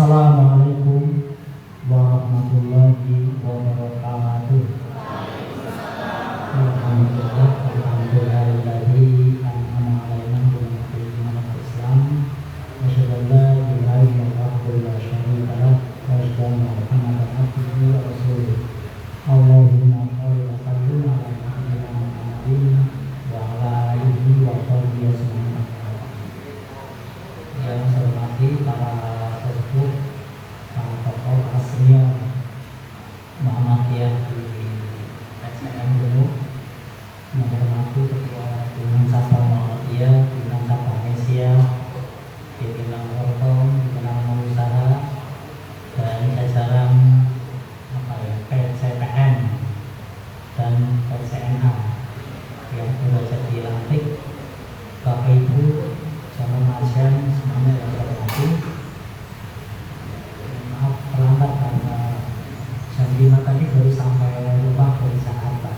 Assalamualaikum warahmatullahi wabarakatuh. Alhamdulillah, alhamdulillahilladzi an'ama 'alaina bil Islam. Asyhadu an la ilaha illallah wa la syarika lah wa asyhadu anna Muhammadan abduhu wa rasuluh. Allahumma shalli wa sallim ala sayyidina Muhammadin wa ala alihi wa sahbihi ajma'in. Yang saya hormati para sesepuh, para tokoh aslinya Muhammadiyah di SCM dulu, yang hormati Ketua Pimpinan Sabang Muhammadiyah, Pimpinan Sabang Asia, Pimpinan Workom, Pimpinan Pengusaha, dan jajaran PCPN dan PCNA yang sudah jadi dilantik. Bapak Ibu jamaah masyarakat semuanya yang saya hormati, maaf terlambat karena jam 5 tadi baru sampai rumah dari Jakarta.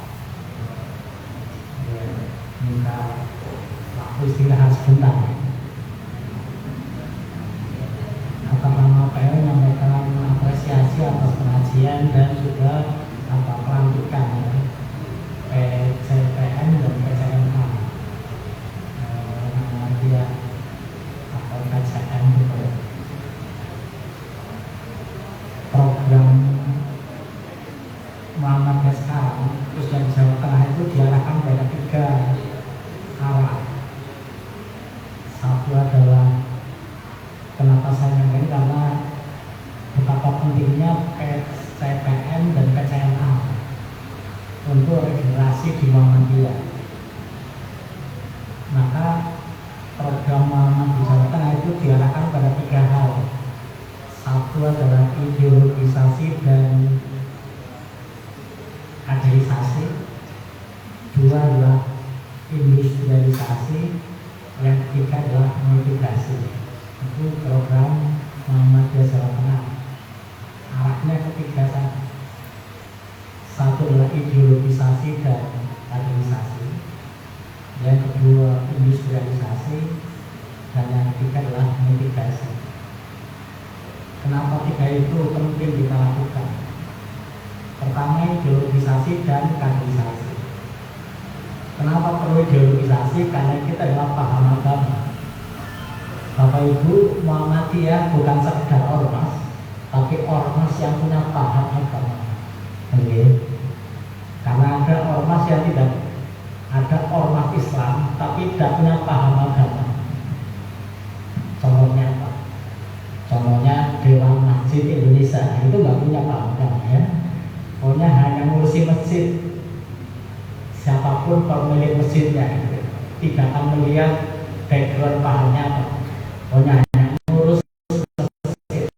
Minta waktu istirahat sebentar. Atas nama PL menyampaikan apresiasi atas pengajian dan juga pelantikan PCPN dan PCNA. Dia atau KCN itu program Muhammadiyah sekarang, terus yang Jawa Tengah itu diarahkan pada 3 arah. Satu adalah, kenapa saya nyampaikan, karena betapa pentingnya PCPN dan PCNA untuk regenerasi di Muhammadiyah. Maka program Muhammadiyah di Jawa Tengah itu diarahkan pada 3 hal. Satu adalah ideologisasi dan kaderisasi, 2 adalah industrialisasi, yang ketiga adalah mitigasi. Itu program Muhammadiyah Jawa Tengah. Arahnya ketiga saja. Satu adalah ideologisasi dan kaderisasi, yang kedua industrialisasi, dan yang ketiga adalah mitigasi. Kenapa 3 itu penting kita lakukan? Pertama, ideologisasi dan kaderisasi. Kenapa perlu ideologisasi? Karena kita adalah paham agama. Bapak Ibu, Muhammadiyah bukan sekedar ormas, tapi ormas yang punya paham agama. Oke. Karena ada ormas yang tidak, ada ormas Islam tapi tidak punya paham agama. Contohnya apa? Contohnya Dewan Masjid Indonesia itu nggak punya paham agama, ya. Pokoknya hanya ngurusi masjid. Siapapun pemilik masjidnya tidak akan melihat background pahamnya apa. Pokoknya hanya ngurus masjid.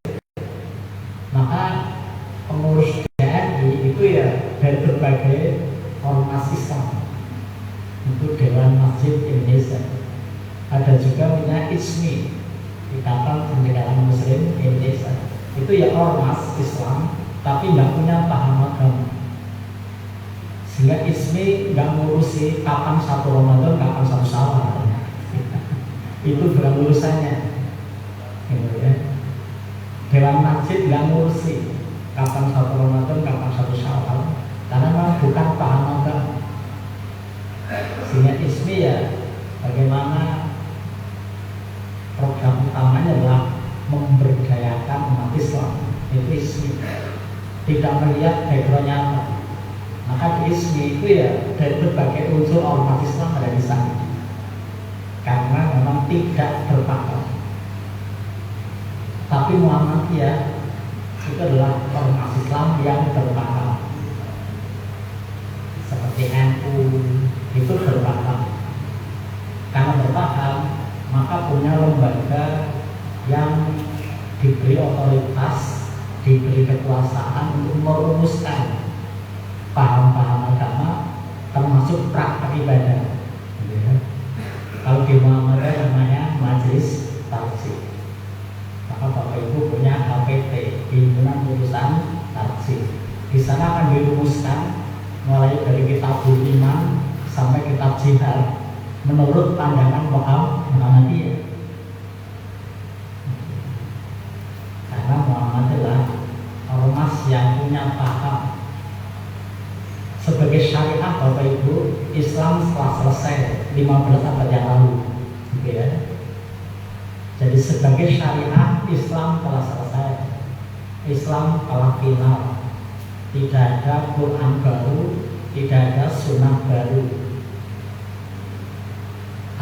Maka pengurus DMI itu ya dari berbagai ormas Islam. Itu Dewan Masjid Indonesia. Ada juga punya ISMI, Ikatan Pendidikan Muslim Indonesia. Itu ya ormas Islam tapi nggak punya paham agama. Sehingga ISMI nggak ngurusi kapan 1 Ramadan, kapan 1 Syawal. Itu bukan urusannya, gitu ya. Dewan Masjid nggak ngurusi kapan 1 Ramadan, kapan 1 Syawal, karena memang bukan paham agama. Sehingga ISMI ya bagaimana program utamanya adalah memberdayakan umat Islam. Itu ISMI, tidak melihat backgroundnya apa. Maka di ISMI itu ya dari berbagai unsur ormas Islam ada di sana, karena memang tidak berpakat. Tapi Muhammadiyah itu adalah ormas Islam yang berpakat, seperti NU itu berpakat. Karena berpakat, maka punya lembaga yang diberi otoritas, diberi kekuasaan untuk merumuskan paham-paham agama, termasuk praktek ibadah. Kalau di Muhammadiyah namanya Majelis Tarjih. Maka Bapak Ibu punya HPT, Himpunan Putusan Tarjih. Di sana akan dirumuskan mulai dari kitab iman sampai kitab jihad menurut pandangan Muhammadiyah. Karena hanya paham sebagai syariat Bapak Ibu. Islam setelah selesai 15 abad yang lalu, gitu ya. Jadi sebagai syariat Islam telah selesai, Islam telah final, tidak ada Quran baru, tidak ada sunnah baru.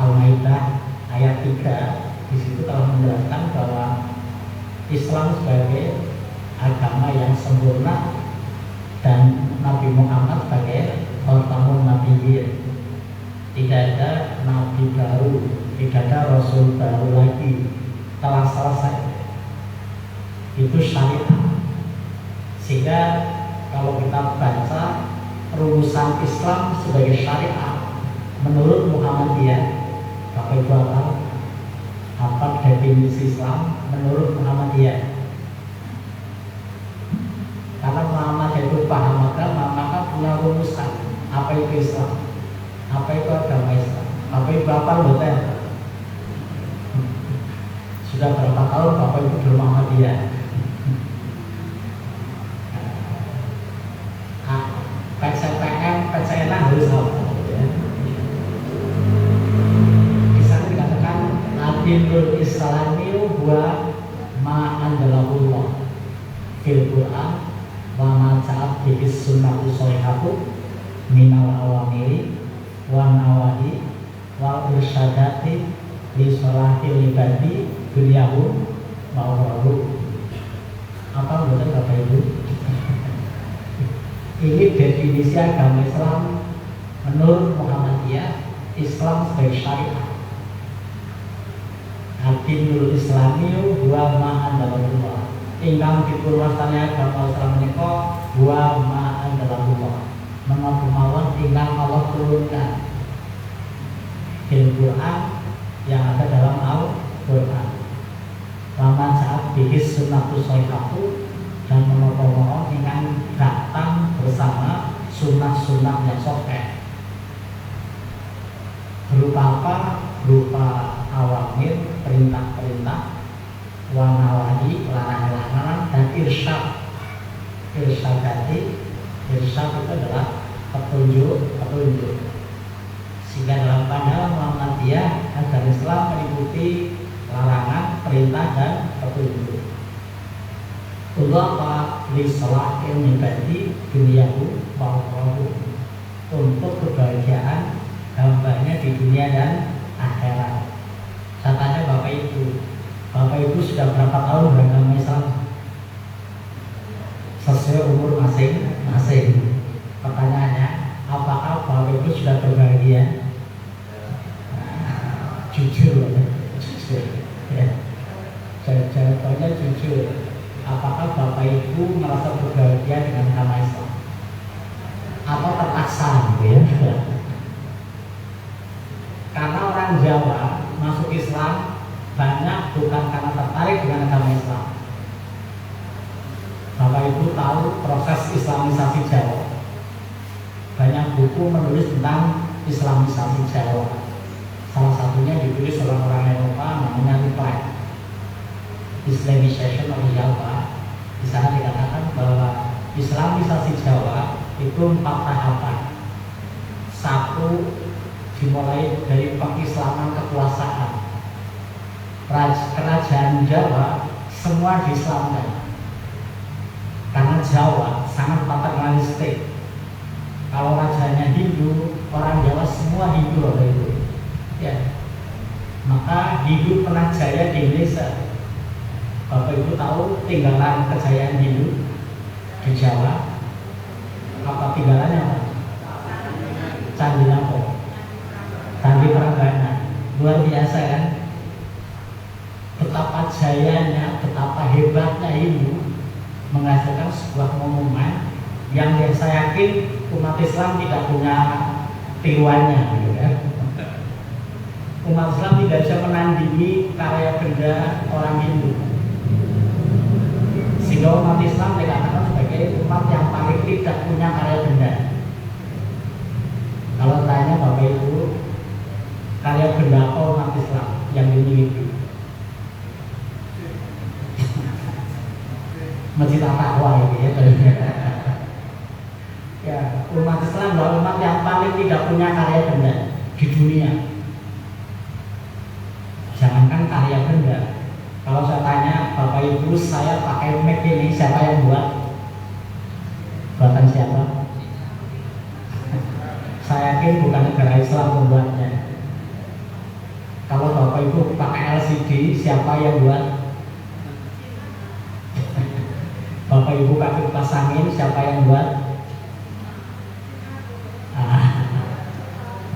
Al-Maidah ayat 3 di situ telah menjelaskan bahwa Islam sebagai agama yang sempurna dan Nabi Muhammad sebagai khatamun nabiyyin. Tidak ada nabi baru, tidak ada rasul baru lagi, telah selesai. Itu syariat. Sehingga kalau kita baca rumusan Islam sebagai syariat menurut Muhammadiyah, Bapak Ibu apa definisi Islam menurut Muhammadiyah? Karena Muhammad itu paham agama, maka punya rumusan apa itu Islam, apa itu agama Islam. Bapak Ibu apa betul? Sudah berapa tahun Bapak Ibu bermuhammadiyah? PCPM, PCN harus apa? Di sana dikatakan Adilul Islami wa ma'andalahullah fil Quran wa ma'at bihis sunnatu sholihatu minal awamiri wa nawahi wa irsyadati li sholahil ibadi dunyahu ma'urahu. Apa betul Bapak Ibu? Ini definisi agama Islam menurut Muhammadiyah. Islam sebagai syariat. Adilul Islami wa ma'andalahullah ingkang dipurwastani agama Islam menika wa ma'andalahullah menawi mawon ingkang Allah turunkan fil Quran yang ada dalam Al-Quran. Laman saat bihis sunnatu sholihatu dan menolong ingkang datang bersama sunnah-sunnah yang sahih. Berupa apa? Berupa awamir, perintah-perintah, wanawahi, larangan-larangan, dan irsyad. Irsyad itu adalah petunjuk. Sehingga dalam pandangan Muhammadiyah agar Islam meliputi larangan, perintah, dan petunjuk. Allah li sholahil ibadi dunyahu ma'urahu, untuk kebahagiaan hambanya di dunia dan akhirat. Saya tanya Bapak Ibu sudah berapa tahun beragama Islam? Sesuai umur masing-masing. Pertanyaannya, apakah Bapak Ibu sudah berbahagia? Jujur ya. Jawabannya jujur. Apakah Bapak Ibu merasa berbahagia dengan agama Islam? Atau terpaksa gitu ya? Karena orang Jawa masuk Islam banyak bukan karena tertarik dengan agama Islam. Bapak Ibu tahu proses Islamisasi Jawa. Banyak buku menulis tentang Islamisasi Jawa. Salah satunya ditulis oleh orang Eropa namanya Ripley, Islamization of Java. Di sana dikatakan bahwa Islamisasi Jawa itu 4 tahapan. 1, dimulai dari pengislaman kekuasaan. Kerajaan Jawa semua diislamkan. Karena Jawa sangat paternalistik. Kalau rajanya Hindu, orang Jawa semua Hindu oleh itu. Ya. Maka Hindu pernah jaya di Indonesia. Bapak Ibu tahu tinggalan kejayaan Hindu di Jawa? Apa tinggalannya Pak? Candi Napo, Candi Prambanan. Luar biasa kan? Betapa jayanya, betapa hebatnya Hindu menghasilkan sebuah monumen yang saya yakin umat Islam tidak punya tiruannya, gitu kan? Umat Islam tidak bisa menandingi karya benda orang Hindu. Sehingga umat Islam dikatakan sebagai umat yang paling tidak punya karya benda. Kalau tanya Bapak Ibu, karya benda apa umat Islam yang dimiliki? Masjid At-Taqwa ini ya. Ya, umat Islam adalah umat yang paling tidak punya karya benda di dunia. Jangankan karya benda, kalau saya tanya Bapak Ibu, saya pakai Mac ini, siapa yang buat? Buatan siapa? Saya yakin bukan negara Islam membuatnya. Kalau Bapak Ibu pakai LCD, siapa yang buat? Bapak Ibu pakai kipas angin, siapa yang buat?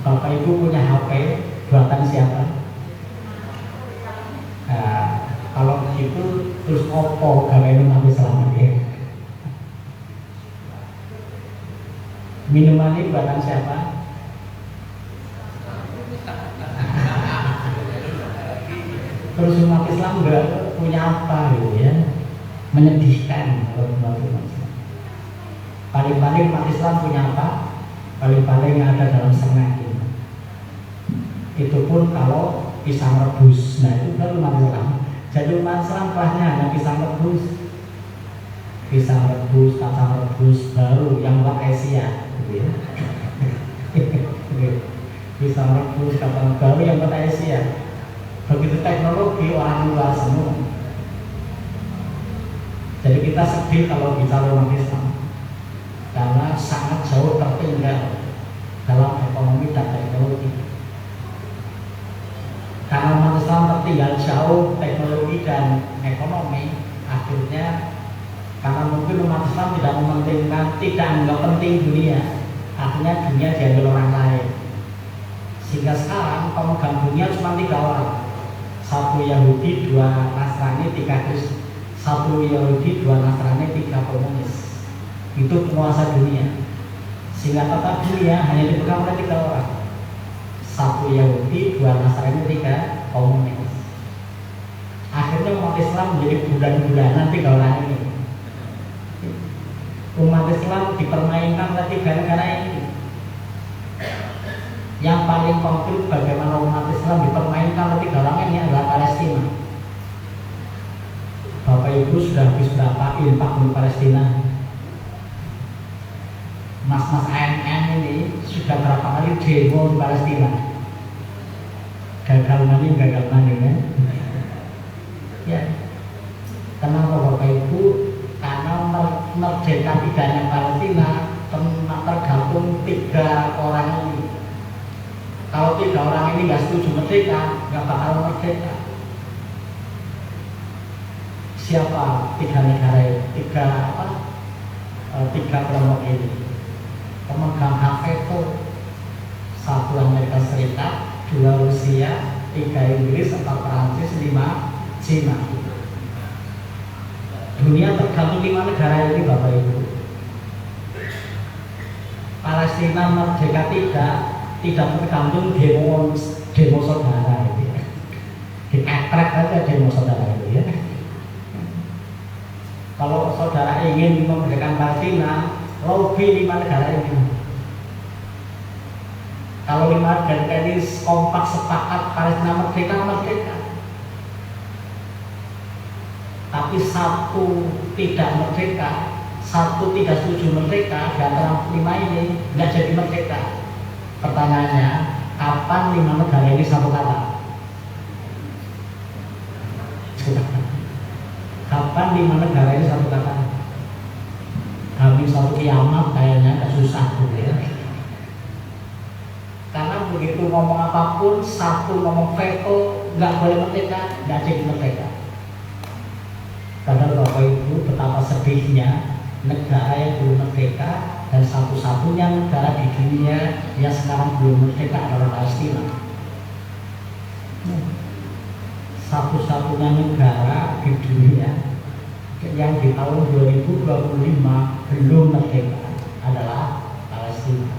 Bapak Ibu punya HP, buatan siapa? Kalau begitu terus opo gawe umat Islam ya? Minuman ini buatan siapa? Terus umat Islam nggak punya apa gitu ya? Menyedihkan kalau umat Islam. Paling-paling umat Islam punya apa? Paling-paling yang ada dalam setengah ini. Itu pun kalau pisang rebus, nah itu kan umat Islam. Jadi umat Islam kelasnya hanya pisang rebus, kacang rebus baru yang buat Asia, gitu ya. Pisang rebus, kacang baru yang buat Asia. Begitu teknologi orang luar semua. Jadi kita sedih kalau bicara umat Islam, karena sangat jauh tertinggal dalam ekonomi dan teknologi. Karena umat Islam tertinggal jauh teknologi dan ekonomi, akhirnya karena mungkin umat Islam tidak mementingkan, tidak anggap penting dunia, akhirnya dunia diambil orang lain. Sehingga sekarang pemegang dunia cuma 3 orang, 1 Yahudi, 2 Nasrani, 3 Kristen. 1 Yahudi, 2 Nasrani, 3 komunis. Itu penguasa dunia. Sehingga total dunia hanya dipegang oleh 3 orang, 1 Yahudi, 2 Nasrani, 3 komunis. Akhirnya umat Islam menjadi bulan-bulanan 3 orang ini. Umat Islam dipermainkan oleh 3 negara ini. Yang paling konkret bagaimana umat Islam dipermainkan oleh 3 orang ini adalah Palestina. Bapak Ibu sudah habis berapa infak di Palestina? Mas-mas AMM ini sudah berapa kali demo di Palestina? Gagal maning kan? Ya. Kenapa Bapak Ibu? Karena merdeka tidaknya Palestina tergantung 3 orang ini. Kalau 3 orang ini nggak setuju merdeka, nggak bakal merdeka. Siapa 3 negara ini? 3 kelompok ini. Pemegang hak veto, 1 Amerika Serikat, 2 Rusia, 3 Inggris, 4 Perancis, 5 Cina. Dunia tergantung 5 negara ini Bapak Ibu. Palestina merdeka tidak tergantung demo saudara itu ya. Diketrek aja demo saudara itu ya. Kalau saudara ingin memerdekakan Palestina, lobby 5 negara ini. Kalau 5 negara ini kompak sepakat Palestina merdeka. Tapi 1 tidak merdeka, 1 tidak setuju merdeka, di antara 5 ini nggak jadi merdeka. Pertanyaannya, kapan 5 negara ini satu kata? Kapan 5 negara ini satu kata? Habis satu kiamat kayaknya agak susah gitu ya. Karena begitu ngomong apapun, 1 ngomong veto, nggak boleh merdeka, nggak jadi merdeka. Padahal Bapak Ibu betapa sedihnya negara yang belum merdeka dan satu-satunya negara di dunia yang sekarang belum merdeka adalah Palestina. Satu-satunya negara di dunia yang di tahun 2025 belum merdeka adalah Palestina.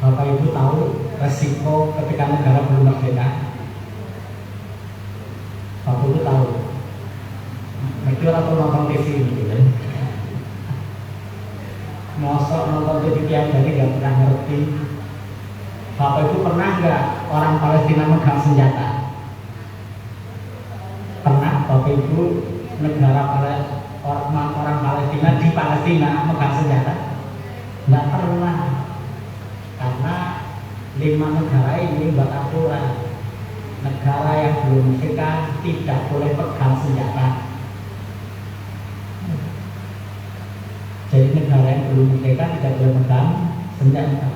Bapak Ibu tahu resiko ketika negara belum merdeka? Bapak Ibu tahu? Itu atau nonton TV gitu kan? Mosok nonton TV tiap hari gak pernah ngerti. Bapak Ibu pernah nggak orang Palestina megang senjata? Pernah Bapak Ibu orang Palestina di Palestina megang senjata? nggak pernah, karena 5 negara ini buat aturan negara yang belum merdeka tidak boleh pegang senjata. Jadi negara yang belum merdeka tidak boleh pegang senjata.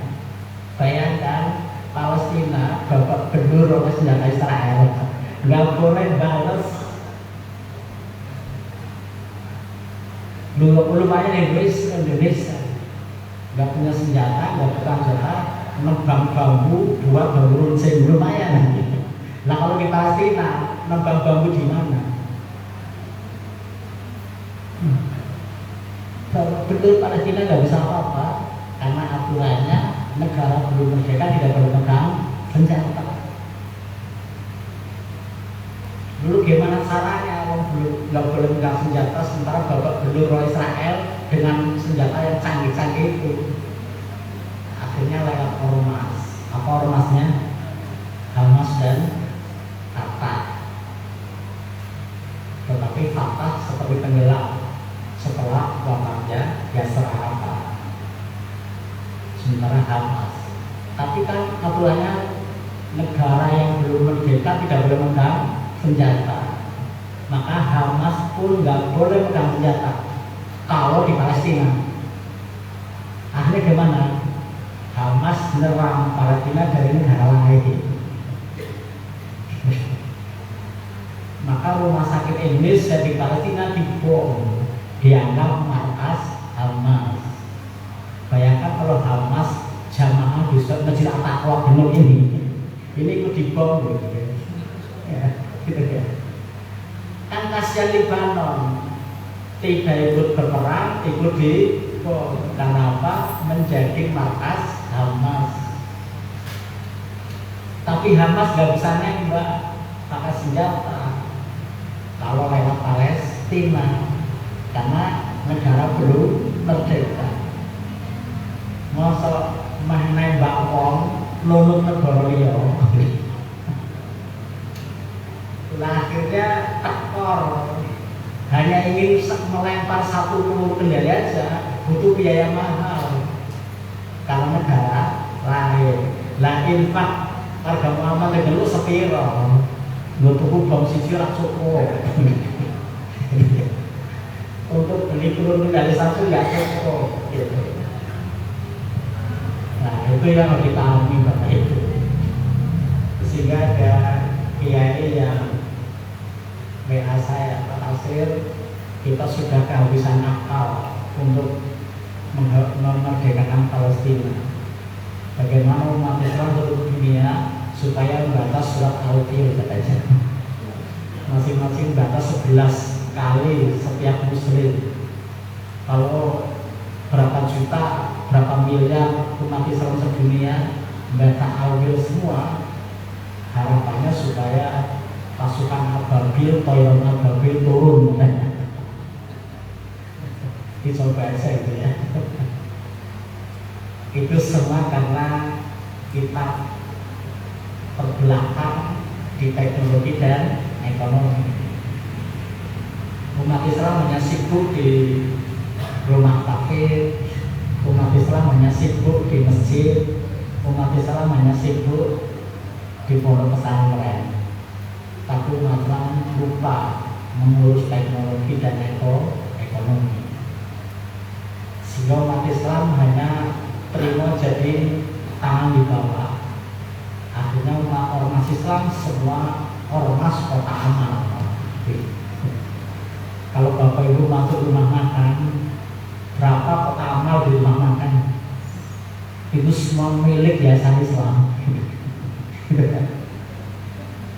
Bayangkan Palestina bapak bendur oleh senjata Israel, nggak boleh balas. Lumayan Indonesia nggak punya senjata, nggak pegang senjata, nembang bambu buat bangun runcing, lumayan. Nah kalau di Palestina nembang bambu di mana? Betul Palestina nggak bisa apa-apa karena aturannya negara belum merdeka tidak boleh pegang senjata. Dulu gimana caranya orang belum nggak boleh pegang senjata sementara bapak belur Israel dengan senjata yang canggih-canggih itu? Akhirnya lewat ormas. Apa ormasnya? Hamas dan Fatah. Tetapi Fatah seperti tenggelam setelah wafatnya Yasser Arafat. Sementara Hamas, tapi kan aturannya negara yang belum merdeka tidak boleh megang senjata. Maka Hamas pun nggak boleh megang senjata kalau di Palestina. Akhirnya gimana? Hamas menyerang Palestina dari negara lain. Maka rumah sakit Indonesia di Palestina dibom, dianggap markas Hamas. Bayangkan kalau Hamas jamaah di Masjid Al-Aqsa benar ini ikut dibom gitu ya, gitu ya. Kan kasihan Lebanon tidak ikut berperang, ikut dibom. Karena apa? Menjadi markas Hamas. Tapi Hamas gak bisa nembak pakai senjata kalau lewat Palestina karena negara belum merdeka. Masa meh nembak wong nunut negara liya. Lah akhirnya tekor, hanya ingin melempar satu peluru kendali aja butuh biaya mahal karena negara lain. Lah infak harga Muhammad dulu sepiro, butuh bom siji rak cukup. Untuk beli peluru kendali satu nggak cukup gitu. Nah itu yang harus dipahami Bapak Ibu. Sehingga ada kiai yang WA saya, Pak Asir, kita sudah kehabisan akal untuk memerdekakan Palestina. Bagaimana umat Islam seluruh dunia supaya membatas surat Al-Qiyah katanya. Masing-masing batas 11 kali setiap muslim. Kalau berapa juta, berapa miliar umat Islam sedunia membaca Al-Qiyah semua, harapannya supaya pasukan Ababil, Toyon Ababil turun. Dicoba aja itu ya. Itu semua karena kita terbelakang di teknologi dan ekonomi. Umat Islam hanya sibuk di rumah takfir, umat Islam hanya sibuk di masjid, umat Islam hanya sibuk di pondok pesantren. Tapi umat Islam lupa mengurus teknologi dan ekonomi. Sehingga umat Islam hanya terima jadi tangan di bawah. Akhirnya ormas Islam semua ormas kota amal. Kalau Bapak Ibu masuk rumah makan, berapa kota amal di rumah makan? Itu semua milik Yayasan Islam.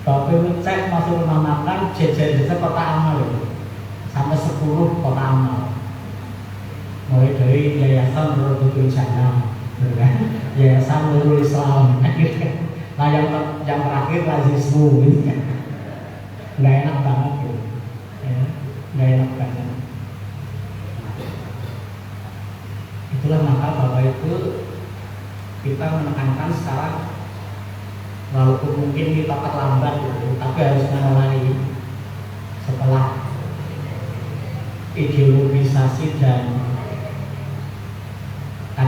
Bapak Ibu cek masuk rumah makan, jajan-jajan kota amal itu sampai 10 kota amal. Mulai dari Yayasan Nurul Jannah, Yayasan Nurul Islam, nah yang terakhir Lazismu, gitu kan? Nggak enak banget gitu, ya, nggak enak banget. Itulah maka Bapak Ibu kita menekankan sekarang, walaupun mungkin kita terlambat gitu, tapi harus mengenali setelah ideologisasi dan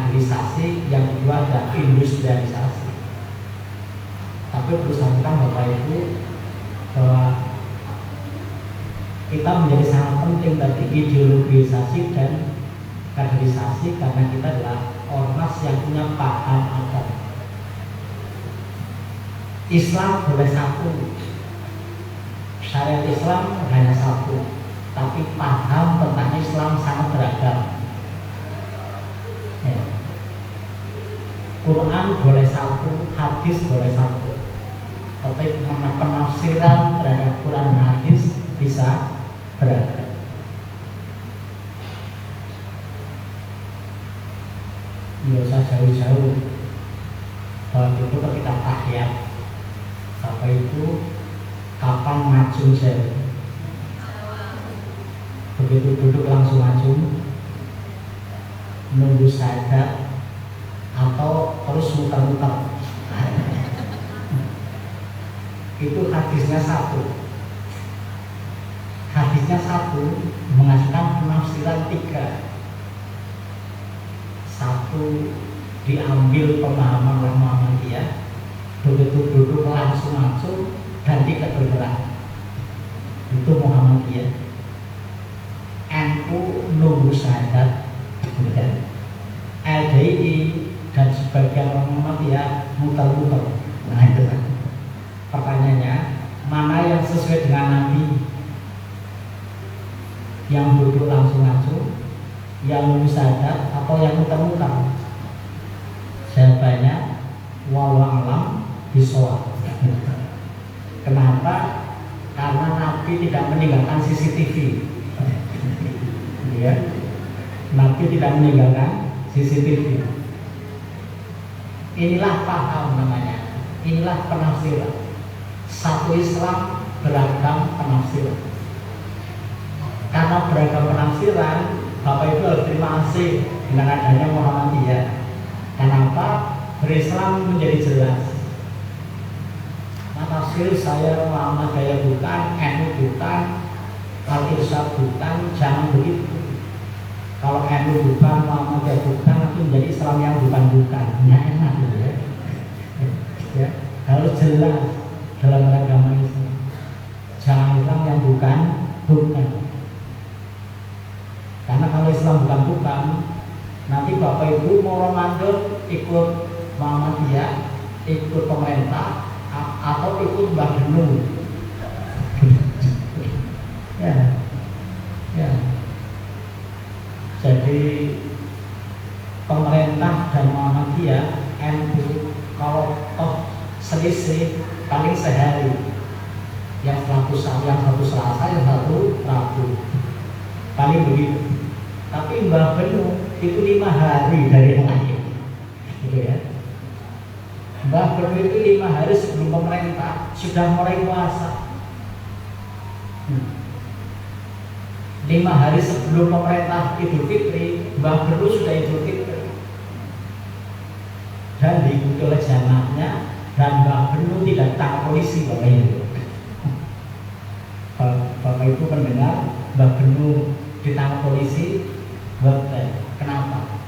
kaderisasi, yang kedua ada industrialisasi. Tapi perlu sampaikan Bapak Ibu bahwa kita menjadi sangat penting tadi ideologisasi dan kaderisasi karena kita adalah ormas yang punya paham agama. Islam boleh satu, syariat Islam hanya satu, tapi paham tentang Islam sangat beragam. Ya. Quran boleh satu, hadis boleh satu, tapi penafsiran terhadap Quran dan hadis bisa beragam. Nggak usah jauh-jauh. Bahwa itu ketika tahiyat, Bapak Ibu kapan ngajung jari? Begitu duduk langsung ngajung, nunggu syahadat, atau terus muter-muter. Itu hadisnya satu. Hadisnya satu, menghasilkan penafsiran tiga. Satu, diambil pemahaman oleh Muhammadiyah, begitu duduk langsung masuk dan tidak bergerak. Itu Muhammadiyah. NU nunggu syahadat, LDI dan sebagian orang Muhammadiyah muter-muter. Nah itu kan. Pertanyaannya, mana yang sesuai dengan Nabi? Yang duduk langsung, yang nunggu syahadat, atau yang muter-muter? Jawabannya wallahu alam bisawab. Kenapa? Karena Nabi tidak meninggalkan CCTV. Ya. Nabi tidak meninggalkan CCTV. Inilah paham namanya. Inilah penafsiran. Satu Islam beragam penafsiran. Karena beragam penafsiran, Bapak Ibu harus terima kasih dengan adanya Muhammadiyah. Kenapa? Berislam menjadi jelas. Nah, tafsir saya Muhammadiyah bukan, NU bukan, Al-Irsyad bukan, jangan begitu. Kalau NU bukan, Muhammadiyah bukan, itu menjadi Islam yang bukan-bukan. Ya enak gitu ya. Ya, harus jelas dalam agama Islam. Jangan Islam yang bukan. Karena kalau Islam bukan, nanti Bapak Ibu mau Ramadan ikut Muhammadiyah, ikut pemerintah, atau ikut Mbah Benung. Ya. Jadi pemerintah dan Muhammadiyah, NU, kalau toh selisih paling sehari, yang satu Selasa, yang satu Rabu, paling begitu. Tapi Mbah Benung itu 5 hari dari yang lain, gitu ya. Mbah Benung itu 5 hari sebelum pemerintah sudah mulai puasa. 5 hari sebelum pemerintah Idul Fitri, Mbah Benung sudah Idul Fitri. Dan diikuti oleh jamaahnya, dan Mbah Benung tidak ditangkap polisi, Bapak Ibu. Bapak Ibu mendengar Mbah Benung ditangkap polisi, kenapa?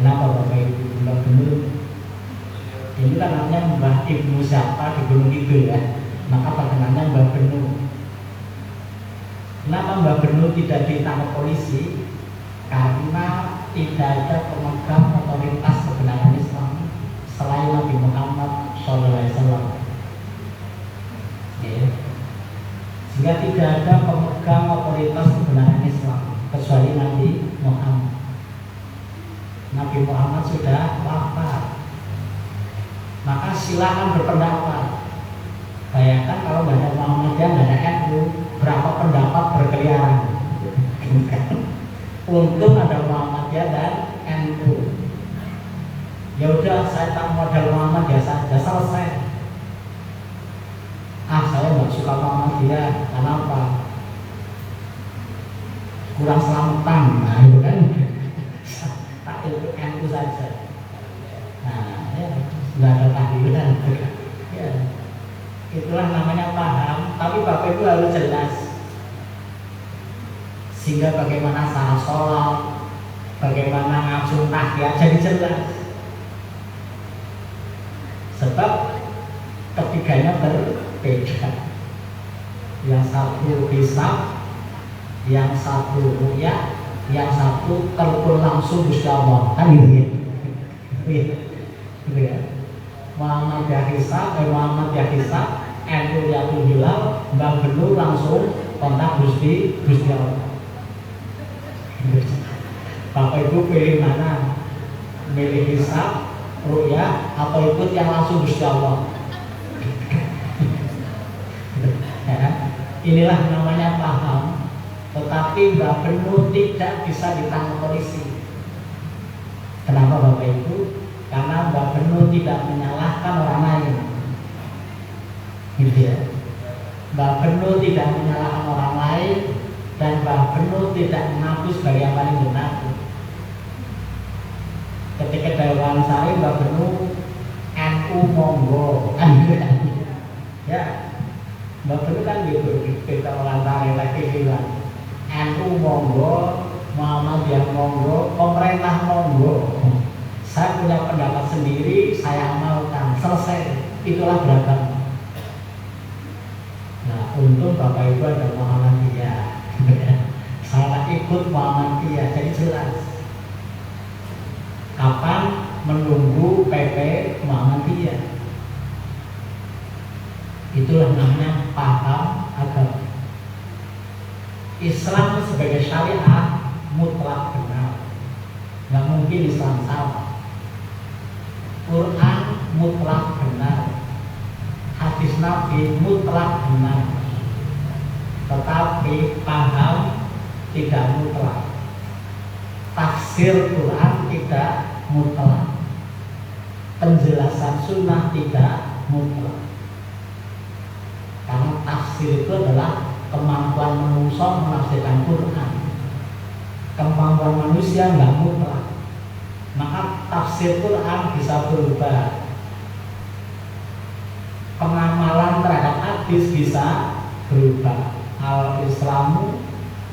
Kenapa Bapak Ibu? Mbah Benung ini kan namanya Mbah Ibnu siapa di Gunung Kidul ya, maka perkenannya Mbah Benung. Kenapa Mbah Benung tidak ditangkap polisi? Karena tidak ada pemegang otoritas kebenaran Islam selain Nabi Muhammad SAW. Ya. Sehingga tidak ada pemegang otoritas kebenaran Islam kecuali Nabi Muhammad. Nabi Muhammad sudah wafat. Maka silakan berpendapat. Bayangkan kalau nggak ada Muhammadiyah, nggak ada NU, berapa pendapat berkeliaran. Untung ada Muhammadiyah dan NU. Ya udah, saya tak modal Muhammadiyah saja, selesai. Saya nggak suka Muhammadiyah, kenapa? Kurang selamatan, nah itu kan. Tak itu NU saja. Nah, ya, nggak ada tahlilan. Ya, itulah namanya paham. Tapi Bapak Ibu harus jelas. Sehingga bagaimana cara sholat, bagaimana ngasuh tahiyat jadi jelas. Sebab ketiganya berbeda. Yang satu hisab, yang satu ru'yah, yang satu telepon langsung Gusti Allah. Kan gitu ya. Muhammadiyah hisab, Muhammadiyah hisab, NU Yatul Hilal, Mbak Benu langsung kontak Gusti Allah. Bapak Ibu pilih mana? Milih hisab, ru'yah, atau ikut yang langsung Gusti Allah? Ya, inilah namanya paham. Tetapi Mbak Benu tidak bisa ditangkap polisi. Kenapa Bapak Ibu? Karena Mbak Benu tidak menyalahkan orang lain. Gitu ya. Mbak Benu tidak menyalahkan orang lain, dan Mbak Benu tidak mengaku sebagai yang paling benar. Ketika diwawancara Mbak Benu, NU monggo, ya, Mbak Benu kan gitu. Kita wawancara lagi bilang, NU monggo, Muhammadiyah monggo, pemerintah monggo. Saya punya pendapat sendiri, saya amalkan, selesai. Itulah beragama. Nah, untung Bapak Ibu ada Muhammadiyah. Saya ikut Muhammadiyah, jadi jelas. Kapan menunggu PP Muhammadiyah? Itulah namanya paham agama. Islam sebagai syariah mutlak benar. Nggak mungkin Islam salah. Quran mutlak benar. Hadis Nabi mutlak benar. Tetapi paham tidak mutlak. Tafsir Quran tidak mutlak. Penjelasan sunnah tidak mutlak. Karena tafsir itu adalah kemampuan manusia menafsirkan Quran. Kemampuan manusia nggak mutlak. Maka tafsir Quran bisa berubah. Pengamalan terhadap hadis bisa berubah. Al-Islamu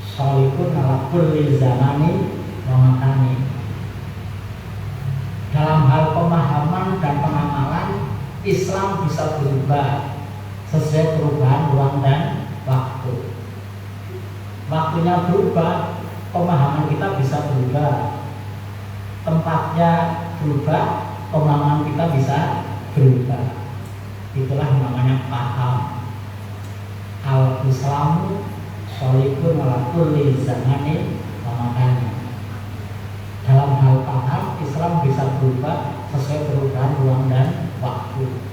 sholihun ala kulli zamani wa makani. Dalam hal pemahaman dan pengamalan, Islam bisa berubah sesuai perubahan ruang dan waktu. Waktunya berubah, pemahaman kita bisa berubah. Tempatnya berubah, pemahaman kita bisa berubah. Itulah namanya paham. Al-Islamu sholihun ala kulli zamani wa makani. Dalam hal paham, Islam bisa berubah sesuai perubahan ruang dan waktu.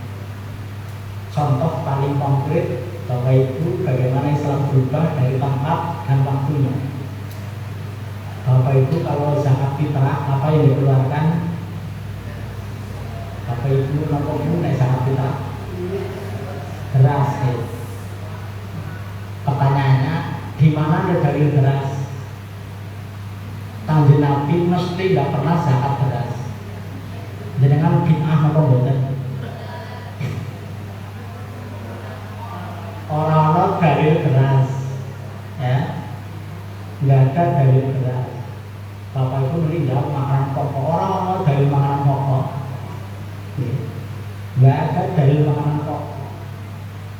Contoh paling konkret, Bapak Ibu, bagaimana Islam berubah dari tempat dan waktunya. Bapak Ibu, kalau zakat fitrah, apa yang dikeluarkan? Bapak Ibu, nopo naik zakat fitrah? Beras. Pertanyaannya, di mana ada dalil beras? Kanjeng Nabi mesti tidak pernah zakat beras. Jenengan bid'ah napa mboten? Orang-orang dalil beras, ya, nggak ada dalil beras. Bapak Ibu meninggal makanan pokok. Orang-orang dalil makanan pokok, nggak ada dalil makanan pokok.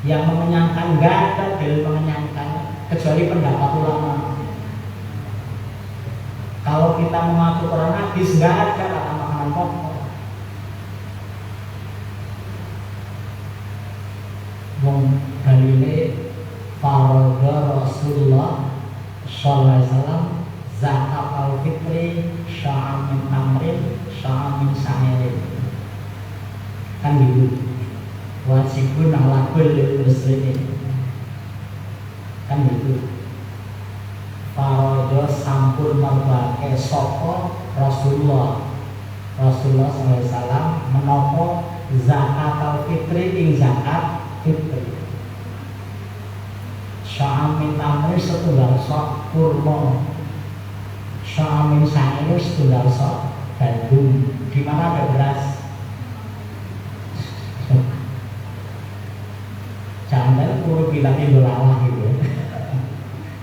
Yang mengenyangkan nggak ada dalil mengenyangkan kecuali pendapat ulama. Kalau kita mengaku Quran hadis nggak ada kata makanan pokok. Dalile farada Rasulullah sallallahu alaihi wasallam zakat al-fitri sya'am min tamrin sya'am min sa'irin. Kan gitu. Wajibun ala kulli muslimin. Kan gitu. Farada sampun marbake sapa Rasulullah sallallahu alaihi wasallam menapa zakat al-fitri ing zakat fitri. Sya'amin tamri setunggal sok kurma, sya'amin sa'ir setunggal sok gandum. Di mana ada beras? Jangan perlu bilang Indolalah gitu.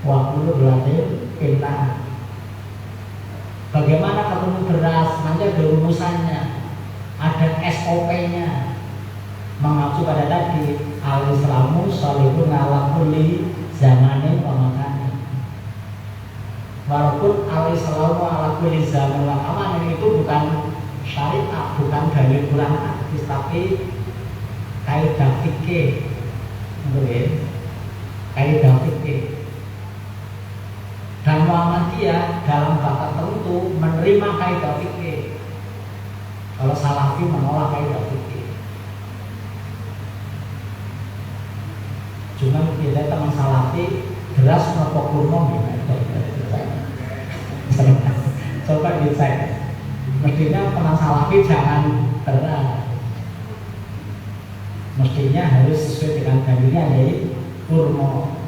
Waktu itu berarti pena. Bagaimana ketemu beras? Nanti ada rumusannya, ada SOP-nya. Mengacu pada tadi al-Islamu sholihun ala kulli zamanin wa makanin. Walaupun al-Islamu ala kulli zamanin wa makanin itu bukan syariat, bukan dalil Quran hadis, tapi kaidah fikih, kaidah fikih. Dan Muhammadiyah dalam bakat tertentu menerima kaidah fikih. Kalau Salafi menolak kaidah fikih. Cuma kita teman Salafi beras nopo kurma gimana? Coba dicek. Mestinya teman Salafi jangan beras. Mestinya harus sesuai dengan dalilnya, yaitu kurma.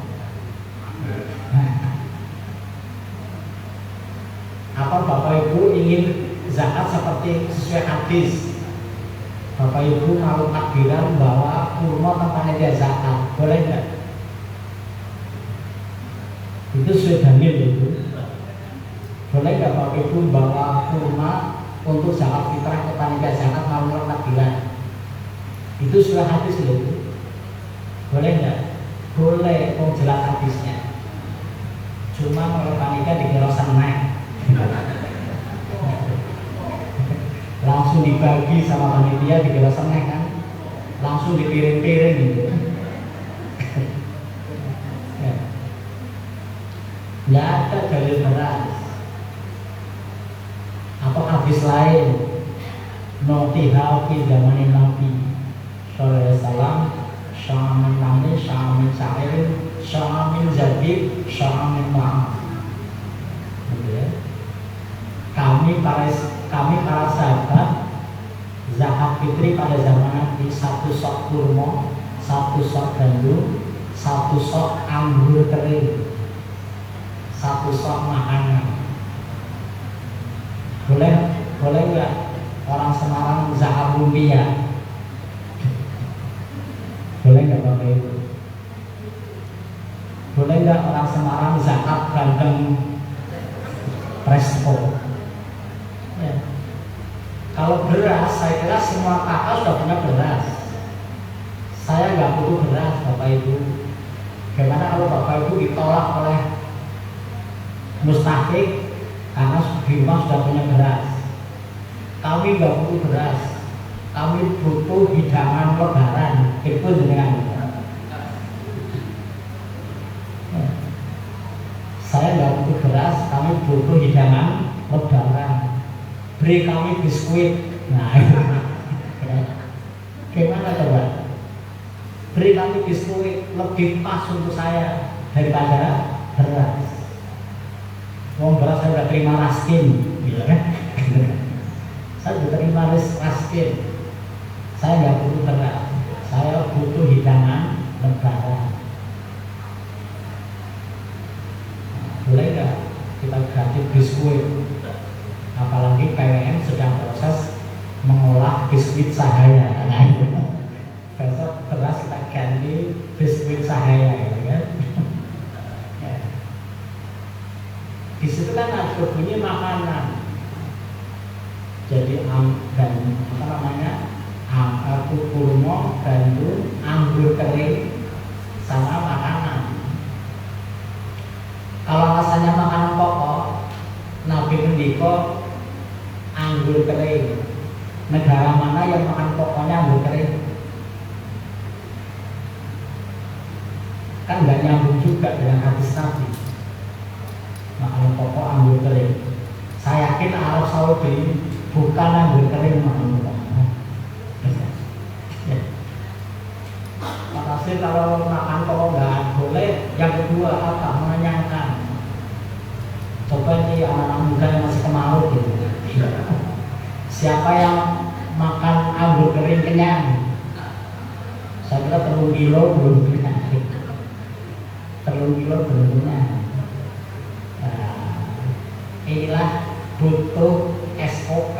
Apa Bapak Ibu ingin zakat seperti sesuai hadis? Bapak Ibu mau takbiran bahwa kurma tempatnya dia zakat, boleh nggak? Itu sesuai dalil itu. Boleh nggak Bapak Ibu bawa kurma untuk zakat fitrah ke panitia zakat mau takbiran? Itu sudah hadis loh. Boleh nggak? Boleh, jelas hadisnya. Cuma kalau panitia dikira naik. Langsung dibagi sama panitia dikira seneng kan, langsung dipiring-piring gitu. Nggak ada dalil beras atau hadis lain notiha fi zamanin Nabi sallallahu alaihi wasallam syamin namin syamin sa'ir syamin zabib syamin ma'am. Kami para sahabat zakat fitri pada zaman Nabi 1 sok kurma, 1 sok gandum, 1 sok anggur kering, 1 sok makanan. Boleh nggak orang Semarang zakat lumpia? Boleh nggak Bapak Ibu? Boleh nggak orang Semarang zakat bandeng presto? Ya. Kalau beras, saya kira semua kakak sudah punya beras. Saya nggak butuh beras, Bapak Ibu. Bagaimana kalau Bapak Ibu ditolak oleh mustahik karena di rumah sudah punya beras? Kami nggak butuh beras, kami butuh hidangan lebaran. Itu dengan saya nggak butuh beras, kami butuh hidangan lebaran. Beri kami biskuit. Nah, gimana coba? Beri kami biskuit, lebih pas untuk saya daripada beras. Wong beras saya udah terima raskin, gitu kan? Saya sudah terima raskin. Saya nggak butuh beras, saya butuh hidangan lebaran. Boleh nggak kita ganti biskuit? Apalagi PWM sedang proses mengolah biskuit Sahaya. Nah, besok beras kita ganti biskuit Sahaya, gitu kan? Ya. Di situ kan ada bunyi makanan. Jadi dan apa namanya? Kurma, gandum, anggur kering, sama makanan. Kalau alasannya makanan pokok, Nabi mendiko anggur kering. Negara mana yang makan pokoknya anggur kering? Kan nggak nyambung juga dengan hadis Nabi. Makanan pokok anggur kering. Saya yakin Arab Saudi bukan anggur kering makanan pokok. Ya. Makasih kalau makan pokok nggak boleh. Yang kedua apa? Mengenyangkan. Coba nih anak-anak muda yang masih kemau gitu. Siapa yang makan anggur kering kenyang? Saya kira telur kilo belum kenyang. Telur kilo belum kenyang. Nah, inilah butuh SOP,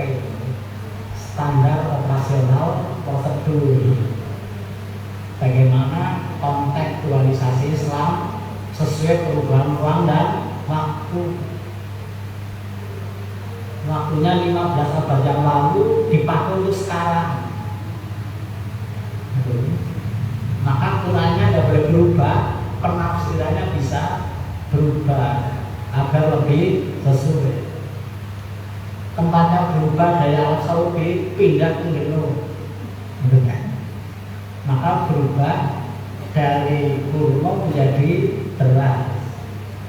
standar operasional prosedur. Bagaimana kontekstualisasi Islam sesuai perubahan ruang dan waktu. waktunya 15 abad yang lalu dipakai untuk sekarang. Maka Qurannya tidak boleh berubah, penafsirannya bisa berubah agar lebih sesuai. Tempatnya berubah dari Arab Saudi pindah ke Indo, maka berubah dari kurma menjadi beras.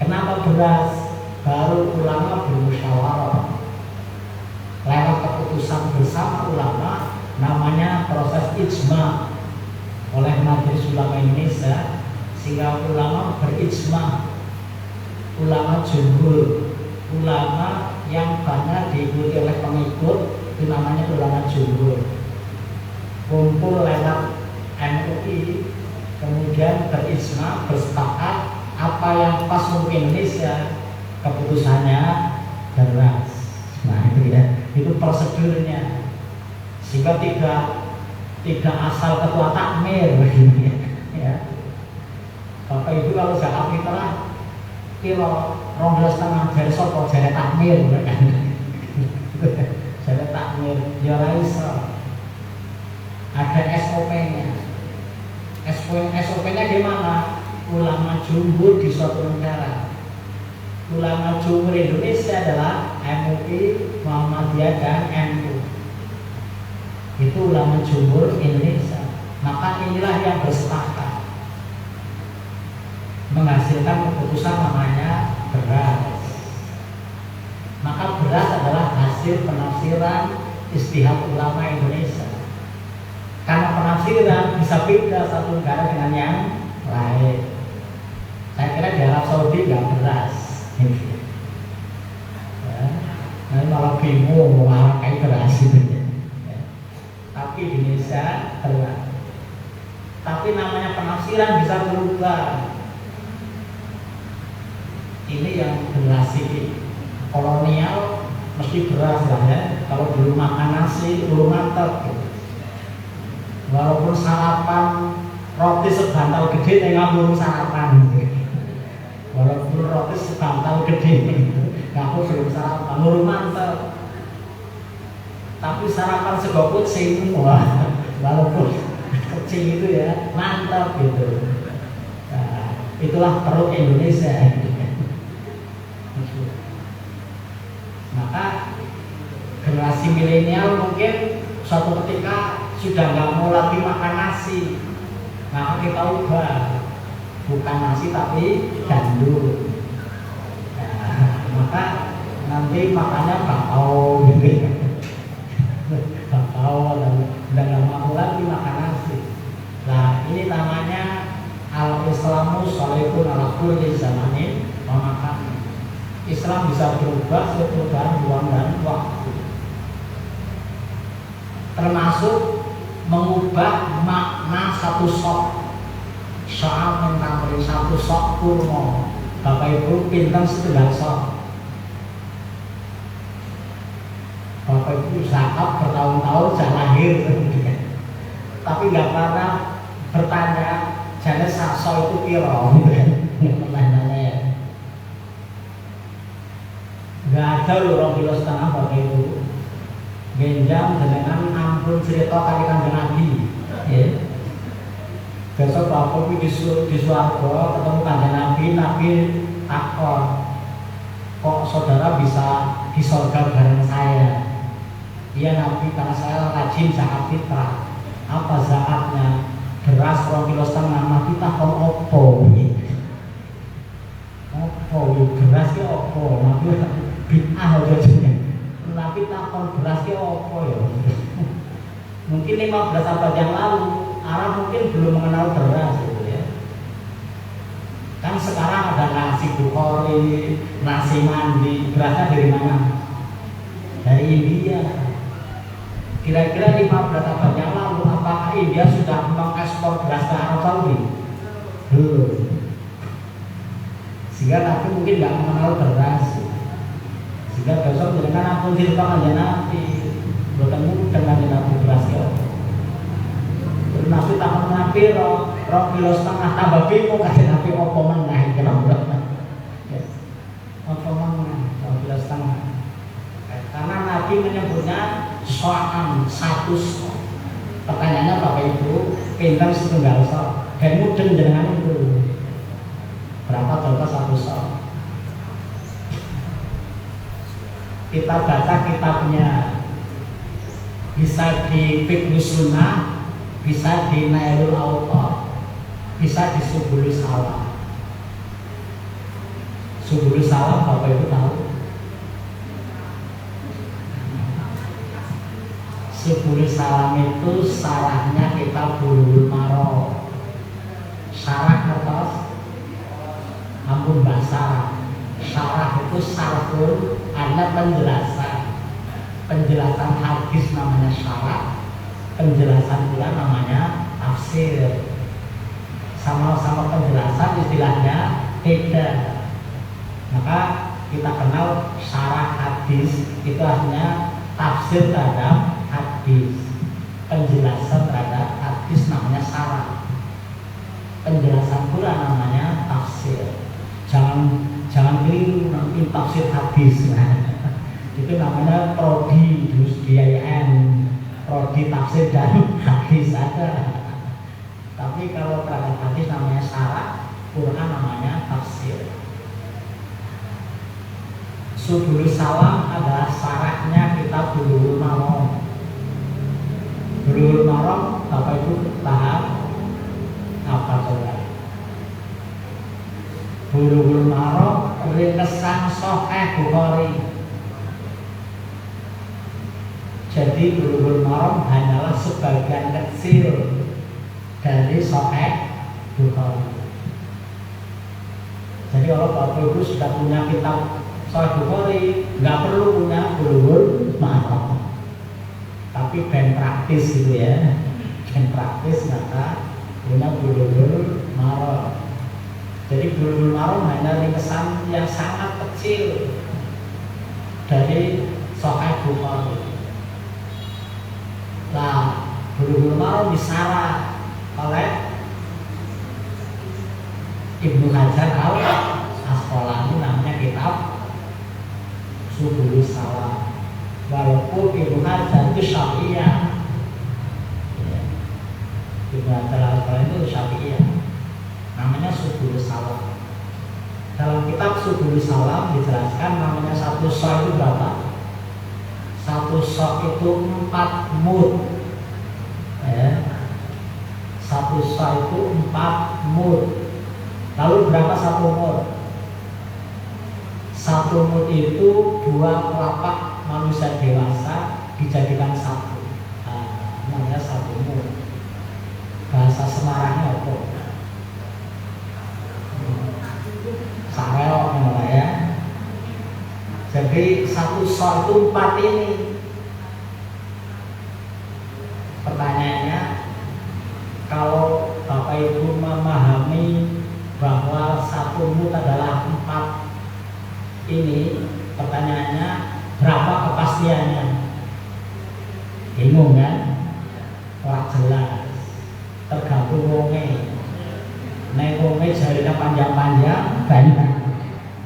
Kenapa beras? Baru ulama bermusyawarah lewat keputusan bersama ulama, namanya proses ijma oleh Majelis Ulama Indonesia, sehingga ulama berijma, ulama jumhur, ulama yang banyak diikuti oleh pengikut, itu namanya ulama jumhur. Kumpul lewat MUI, kemudian berijma, bersepakat apa yang pas untuk Indonesia, keputusannya beras. Nah itu ya, itu prosedurnya, sehingga tidak asal ketua takmir begini ya. Bapak Ibu kalau zakat fitrah kilo 12,5 besok kok jadi takmir kan. Jadi takmir ya ora iso. Ada SOP-nya. SOP-nya gimana? Ulama jumhur di suatu negara. Ulama jumhur Indonesia adalah MUI, Muhammadiyah dan NU. Itu ulama jumhur Indonesia. Maka inilah yang bersepakat menghasilkan keputusan namanya beras. Maka beras adalah hasil penafsiran istihad ulama Indonesia. Karena penafsiran bisa beda satu negara dengan yang lain. Saya kira di Arab Saudi nggak beras. Ya. Nah, malah bingung mau kayak beras itu. Tapi di Indonesia berat. Tapi namanya penafsiran bisa berubah. Ini yang generasi kolonial mesti beras lah ya. Kalau dulu makan nasi, dulu mantap. Gitu. Walaupun sarapan roti sebantal gede, nggak belum sarapan. Gitu. Walaupun roti sebantal gede, nggak belum sarapan, belum mantap. Tapi sarapan sego kucing, wah, walaupun kecil itu ya mantap gitu. Nah, itulah perut Indonesia. Maka generasi milenial mungkin suatu ketika sudah nggak mau lagi makan nasi, maka kita ubah, bukan nasi tapi gandum. Nah, maka nanti makannya bakau gitu. Bakau dan udah nggak mau lagi makan nasi. Nah ini namanya al-Islamu sholihun ala kulli zamanin wa makan. Islam bisa berubah seperubahan ruang dan waktu, termasuk mengubah makna satu sok soal tentang satu sok kurma. Bapak Ibu pinter setengah sok. Bapak Ibu zakat bertahun-tahun saya lahir, tapi nggak pernah bertanya jadi sakso itu piro. Pertanyaannya nggak ada loh 2,5 kilo Bapak Ibu. Genjam dengan ampun cerita kali Kanjeng Nabi. Ya. Besok Bapak Ibu di swarga ketemu Kanjeng Nabi, Nabi takon, kok saudara bisa di surga bareng saya? Iya Nabi, karena saya rajin zakat fitrah. Apa zakatnya? Beras 2,5 kilo. Nabi takon opo? Opo? Beras ya opo? Nabi bid'ah aja jenenge. Nabi takon beras ya opo ya? Mungkin 15 abad yang lalu Arab mungkin belum mengenal beras gitu ya. Kan sekarang ada nasi bukhori, nasi mandi, berasnya dari mana? Dari India. Kira-kira 15 abad yang lalu apakah India sudah mengekspor beras ke Arab Saudi? Belum. Sehingga Nabi mungkin nggak mengenal beras. Sehingga besok dengan ampun silpa Kanjeng Nabi, bertemu dengan Nabi beras ya. Terus Nabi takut Nabi 2,5 kilo tambah bingung Kanjeng Nabi opo meneh kira opo meneh 2,5 kilo. Karena Nabi menyebutnya so'an, satu so'. Pertanyaannya Bapak Ibu, pinter setunggal so' dan mudeng dengan itu. Berapa contoh satu so'? Kita baca kitabnya, bisa di Fiqh Sunnah, bisa di Nailul Autor, bisa di Subul Salam. Subul Salam Bapak Ibu tahu? Subul Salam itu sarahnya kita Bulughul Maram. Sarah kertas, ampun bahasa. Sarah itu sarhun, ada penjelasan hadis namanya syarah, penjelasan pula namanya tafsir. Sama-sama penjelasan, istilahnya beda. Maka kita kenal syarah hadis itu artinya tafsir terhadap hadis, penjelasan terhadap hadis namanya syarah, penjelasan pula namanya tafsir. Jangan keliru nanti tafsir hadis. Itu namanya prodi DIN, prodi tafsir dan hadis ada. Tapi kalau terhadap hadis namanya syarah, Quran namanya tafsir. Subul Salam adalah syarahnya kita Bulughul Maram. Bulughul Maram Bapak Ibu paham apa saudara? Bulughul Maram ringkesan Sahih Bukhari. Jadi Bulughul Maram hanyalah sebagian kecil dari Sahih Bukhari. Jadi kalau Bapak Ibu sudah punya kitab Sahih Bukhari, nggak perlu punya Bulughul Maram. Tapi ben praktis gitu ya, ben praktis maka punya Bulughul Maram. Jadi Bulughul Maram hanya ringkesan yang sangat kecil dari Sahih Bukhari. Nah, Bulughul Maram disarah oleh Ibnu Hajar Al-Asqalani, namanya kitab Subul Salam. Walaupun Ibnu Hajar itu Syafi'iyah, Ibnu Hajar Al-Asqalani itu Syafi'iyah, namanya Subul Salam. Dalam kitab Subul Salam dijelaskan namanya satu so' itu berapa? Satu so' itu 4 mud. Satu so' itu 4 mud. Lalu berapa satu mud? Satu mud itu 2 telapak manusia dewasa dijadikan satu. Namanya satu mud. Bahasa Semarangnya apa? Sarel ya. Jadi satu so' itu 4 ini. Pertanyaannya, kalau Bapak Ibu memahami bahwa satu mud adalah 4 ini, pertanyaannya berapa kepastiannya? Bingung kan? Wah jelas, tergantung wonge. Nek wonge jarinya panjang-panjang banyak,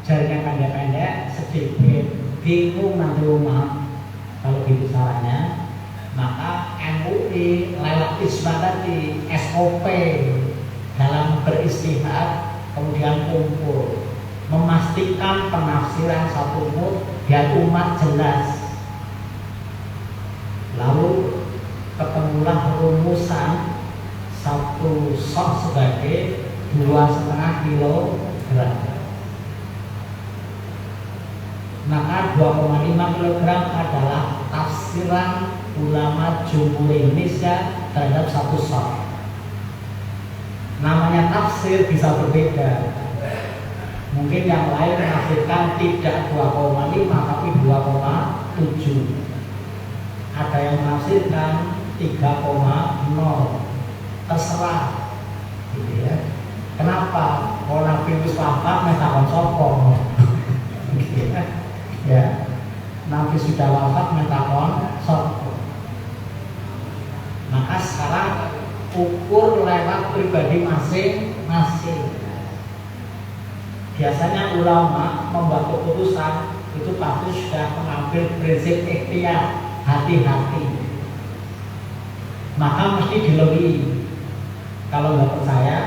jarinya pendek-pendek sedikit, bingung nanti rumah. Kalau gitu caranya, maka MUI lewat isbatati SOP dalam beristihad, kemudian kumpul memastikan penafsiran satu mud biar umat jelas. Lalu ketemulah rumusan satu so' sebagai 2,5 kilogram. Maka 2,5 kilogram adalah tafsiran ulama jumhur Indonesia terhadap satu so'. Namanya tafsir bisa berbeda. Mungkin yang lain menafsirkan tidak 2,5 tapi 2,7. Ada yang menafsirkan 3,0. Terserah, gitu ya. Kenapa? Kalau Nabi wis wafat mentakon sapa? Ya, Nabi sudah wafat mentakon sapa. Maka sekarang ukur lewat pribadi masing-masing. Biasanya ulama membuat keputusan itu pasti sudah mengambil prinsip ikhtiar, hati-hati. Maka mesti dilebih. Kalau nggak percaya,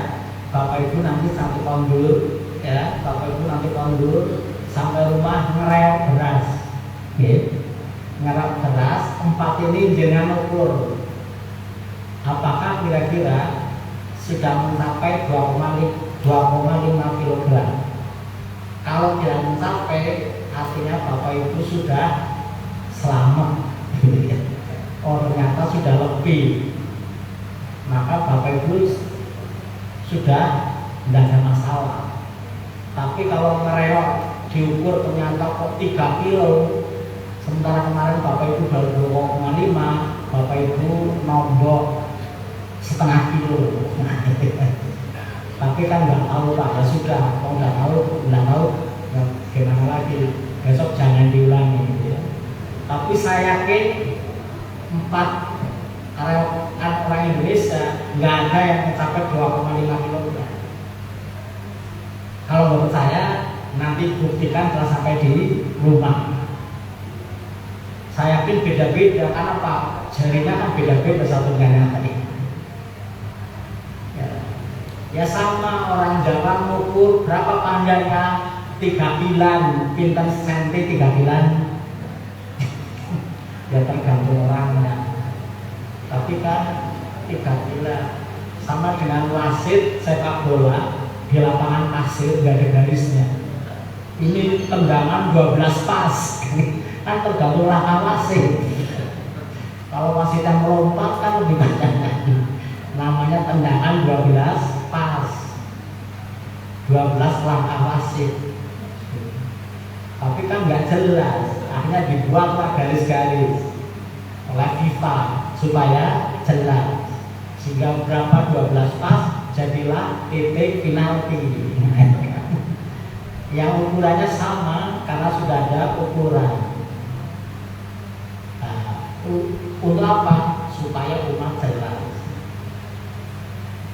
Bapak Ibu nanti satu tahun dulu, ya, Bapak Ibu nanti tahun dulu sampai rumah ngereok beras, ngereok beras 4 ini jangan ukur. Apakah kira-kira sudah mencapai 2,5 kg? Kalau tidak mencapai, artinya Bapak Ibu sudah selamat. Oh, ternyata sudah lebih. Maka Bapak Ibu sudah tidak ada masalah. Tapi kalau ngereok diukur ternyata kok 3 kilo, sementara kemarin Bapak Ibu baru 2,5, Bapak Ibu nombok setengah kilo. Tapi kan nggak tahu Pak, ya sudah, kalau nggak tahu ya gimana lagi, besok jangan diulangi gitu ya. Tapi saya yakin 4 orang Indonesia nggak ada yang mencapai 2,5 kilo. Kalau menurut saya nanti buktikan setelah sampai di rumah. Saya yakin beda-beda karena Pak jarinya kan beda-beda satu dengan yang tadi. Ya sama orang Jawa mengukur berapa panjangnya 3 bilan, pinten senti 3 bilan. Ya tergantung orangnya. Tapi kan 3 bilan sama dengan wasit sepak bola di lapangan pasir nggak ada garisnya. Ini tendangan 12 pas, kan tergantung langkah wasit. Kalau wasit yang melompat kan lebih banyak lagi. Namanya tendangan 12 pas, 12 langkah wasit. Tapi kan nggak jelas, akhirnya dibuatlah garis-garis oleh FIFA supaya jelas, sehingga berapa 12 pas jadilah titik penalti. Yang ukurannya sama karena sudah ada ukuran. Nah, untuk apa? Supaya umat jelas.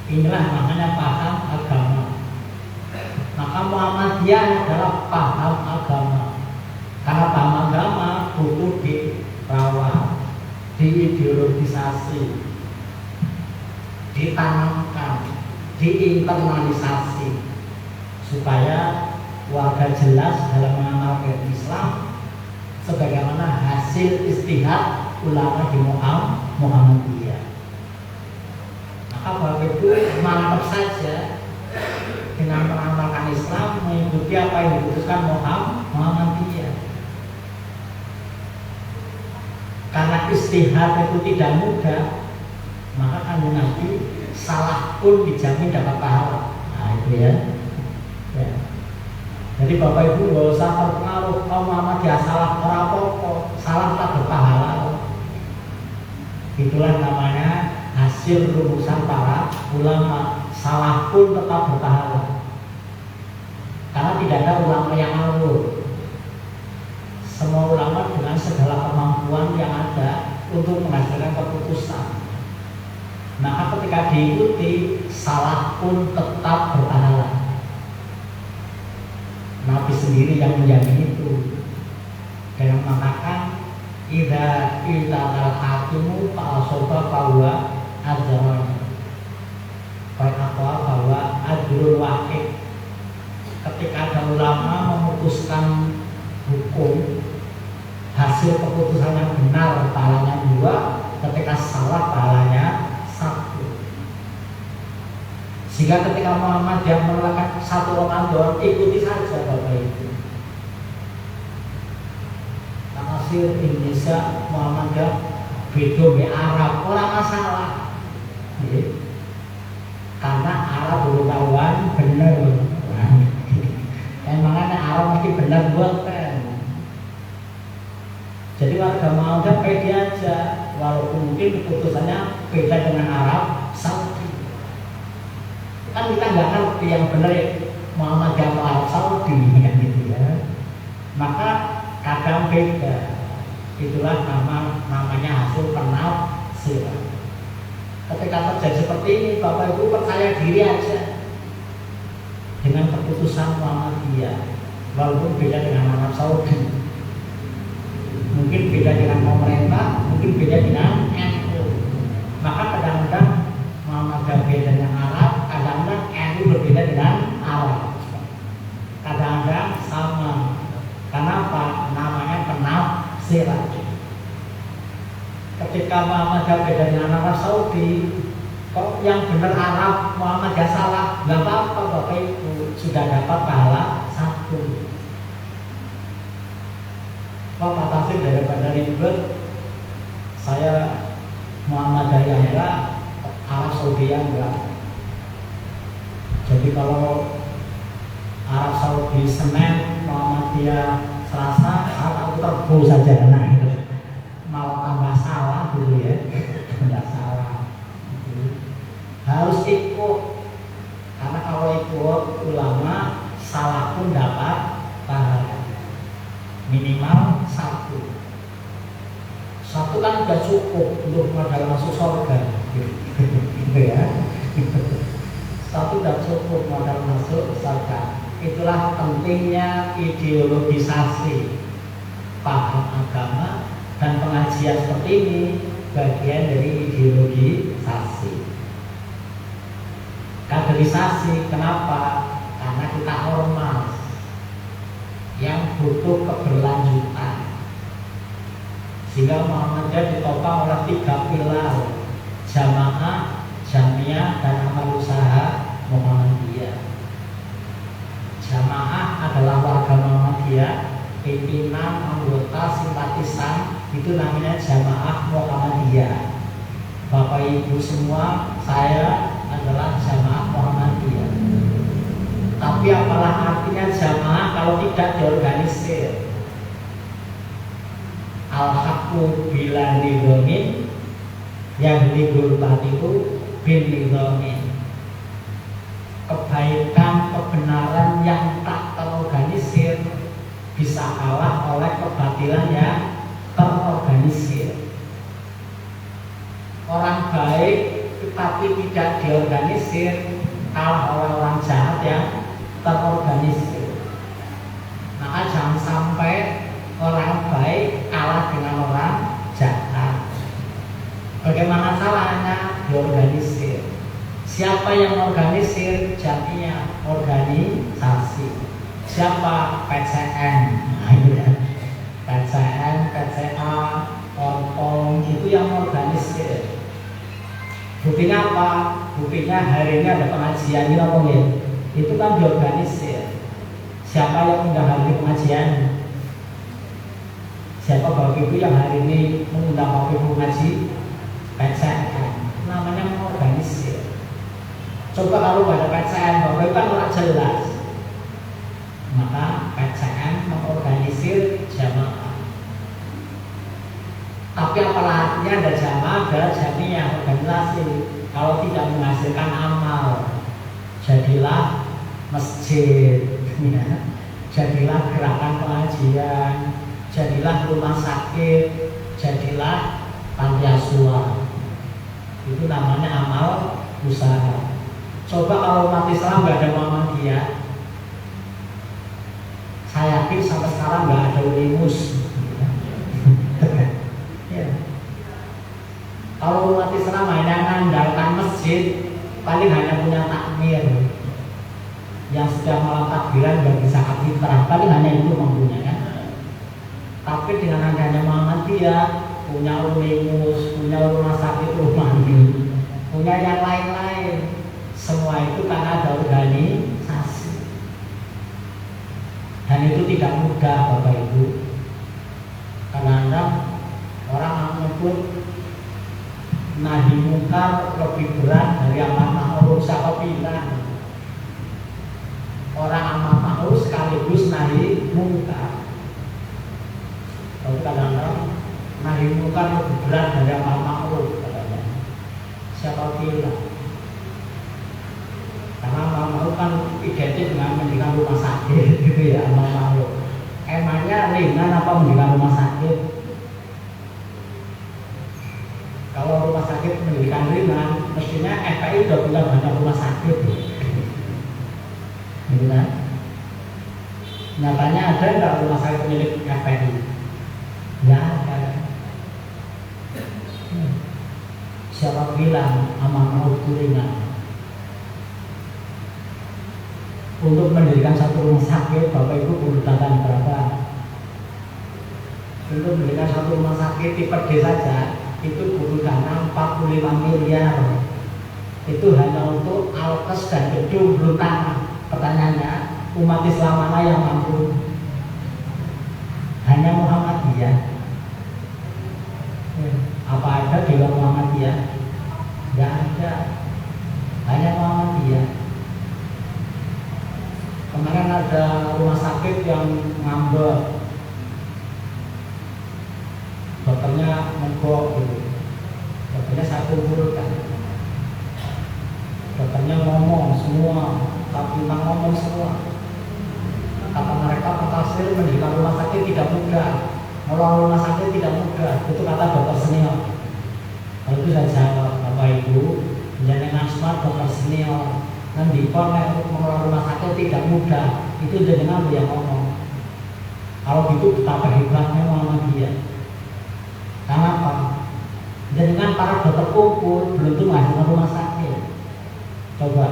Inilah namanya paham agama. Maka Muhammadiyah adalah paham agama. Karena paham agama butuh dirawat, diideologisasi, ditanamkan, diinternalisasi, supaya warga jelas dalam mengamalkan Islam sebagaimana hasil istihad ulama di Muhammadiyah. Maka Bapak Ibu mantap saja dengan mengamalkan Islam, mengikuti apa yang diputuskan Muhammadiyah. Karena istihad itu tidak mudah, maka kan nanti salah pun dijamin dapat pahala. Nah itu ya. Jadi Bapak Ibu gak usah terpengaruh, Muhammadiyah salah apa-apa, salah tak berpahala. Itulah namanya hasil rumusan para ulama, salah pun tetap berpahala. Karena tidak ada ulama yang ngawur. Semua ulama dengan segala kemampuan yang ada untuk menghasilkan keputusan. Maka ketika diikuti, salah pun tetap berpahala. Nabi sendiri yang menjamin itu, dan mengatakan idza iltaqal hakimu fa'asoba bahwa ajran bahwa ajrul wahid. Ketika ada ulama memutuskan hukum, hasil keputusan yang benar pahalanya 2, ketika salah pahalanya 1. Sehingga ketika Muhammadiyah melakukan 1 Ramadan, ikuti saja Bapak Ibu. Hasil Indonesia Muhammadiyah beda di Arab, orang masalah. Karena Arab beritahuan benar. Emangnya Arab mesti benar bukan? Jadi warga Muhammadiyah pede aja, walaupun mungkin keputusannya beda dengan Arab Saudi. Kan kita nggak ngerti yang benar Muhammadiyah atau Arab Saudi kan gitu ya. Maka kadang beda. Itulah namanya hasil penafsiran. Ketika terjadi seperti ini, Bapak Ibu percaya diri aja dengan keputusan Muhammadiyah, walaupun beda dengan Arab Saudi. beda dengan pemerintah, mungkin beda dengan NU. Maka kadang-kadang Muhammadiyah beda dengan Arab, kadang-kadang NU berbeda dengan Arab. Kadang-kadang sama. Kenapa? Namanya penafsiran. Ketika Muhammadiyah beda dengan Arab Saudi, kok yang benar Arab, Muhammadiyah salah, nggak apa-apa Bapak Ibu, sudah dapat pahala satu. Pak Tafsir daripada ribet, saya Muhammadiyah enggak, Arab Saudi enggak. Jadi kalau Arab Saudi Senin, Muhammadiyah Selasa, aku terbu saja, nah itu malah tambah salah dulu ya, tidak salah. Harus ikut, karena kalau ikut ulama salah pun dapat pahala minimal satu kan sudah cukup untuk modal masuk surga, gitu ya. Satu sudah cukup modal masuk surga. Itulah pentingnya ideologisasi paham agama, dan pengajian seperti ini bagian dari ideologisasi. Kaderisasi, kenapa? Karena kita ormas yang butuh keberlanjutan, sehingga Muhammadiyah ditopang oleh 3 pilar: jamaah, jamiah, dan amal usaha Muhammadiyah. Jamaah adalah warga Muhammadiyah, pimpinan, anggota, simpatisan, itu namanya jamaah Muhammadiyah. Bapak Ibu semua, saya adalah jamaah Muhammadiyah. Tapi apalah artinya jamaah kalau tidak diorganisir? Al-haqqu bila nidhamin, yang nidhul batilu bin nidhamin. Kebaikan, kebenaran yang tak terorganisir bisa kalah oleh kebatilan yang terorganisir. Orang baik tetapi tidak diorganisir kalah oleh orang jahat yang terorganisir. Maka jangan sampai orang baik kalah dengan orang jahat. Bagaimana caranya? Diorganisir. Siapa yang organisir? Jamiah, organisasi. Siapa? PCN. Nah, ini ya. PCN, PCA, Orpong, itu yang organisir. Buktinya apa? Buktinya hari ini ada pengajian ini apa ya? Itu kan diorganisir. Siapa yang undang hari ini pengajian? Siapa Bapak Ibu yang hari ini mengundang Bapak Ibu ngaji? PCN. Namanya mengorganisir. Coba kalau pada PCN, Bapak Ibu kan orang jelas. Maka PCN mengorganisir jamaah. Tapi apalah artinya ada jamaah, ada jamiah, organisasi kalau tidak menghasilkan amal? Jadilah masjid, ya. Jadilah gerakan pengajian, jadilah rumah sakit, jadilah panti asuhan. Itu namanya amal usaha. Coba kalau umat Islam nggak ada Muhammadiyah, saya yakin sampai sekarang nggak ada unimus. Ya. Kalau umat Islam hanya mengandalkan masjid, paling hanya punya takmir yang sudah malam takbiran nggak bisa akitrah, paling hanya itu mampunya kan. Tapi dengan adanya Muhammadiyah, punya unimus, punya rumah sakit, rumah mandi, punya yang lain-lain. Semua itu karena ada organisasi. Dan itu tidak mudah Bapak Ibu. Kadang-kadang orang menyebut nahi mungkar lebih berat dari amar ma'ruf. Siapa bilang? Orang amar ma'ruf sekaligus nahi mungkar. Tapi kadang-kadang nahi mungkar lebih berat dari amar ma'ruf katanya. Siapa bilang? Karena amal ma'ruf kan identik dengan mendirikan rumah sakit, gitu ya, amal ma'ruf. Emangnya ringan apa mendirikan rumah sakit? Kalau rumah sakit mendirikan ringan, mestinya FPI udah punya banyak rumah sakit, gitu kan? Nyatanya ada nggak rumah sakit milik FPI? Ya, ada. perwakilan amanah turingan untuk mendirikan satu rumah sakit. Bapak Ibu perlu datang berapa? Untuk mendirikan satu rumah sakit tipe D saja itu butuh dana 45 miliar. Itu hanya untuk alkes dan gedung, belum tanah. Pertanyaannya, umat Islam mana yang mampu? Hanya Muhammadiyah. Apa ada di luar Muhammadiyah? Tidak ada. Hanya Muhammadiyah. Kemarin ada rumah sakit yang ngambek, dokternya menggok gitu. Dokternya saya kumpulkan. Dokternya ngomong semua, tapi ngomong semua. Kata mereka, Pak mendirikan rumah sakit tidak mudah, ngelola rumah sakit tidak mudah. Itu kata dokter senior. Kalau itu saya jawab, Bapak Ibu, jenengan smart dokter senior. Nanti untuk mengelola rumah sakit tidak mudah. Itu jenengan yang ngomong. Kalau gitu betapa hebatnya Muhammadiyah. Kenapa? Jenengan para dokter kumpul belum tentu menghasilkan rumah sakit. Coba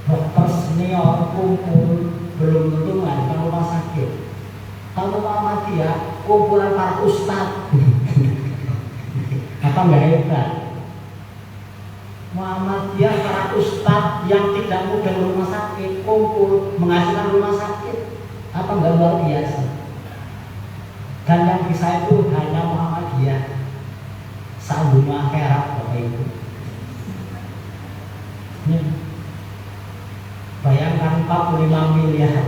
dokter senior kumpul belum tentu menghasilkan rumah sakit. Kalau Muhammadiyah kumpulan para ustadz apa nggak hebat? Muhammadiyah para ustadz yang tidak mudah rumah sakit kumpul menghasilkan rumah sakit, apa nggak luar biasa? Dan yang bisa itu hanya Muhammadiyah. Sambung akhirat Bapak Ibu. Bayangkan 45 miliar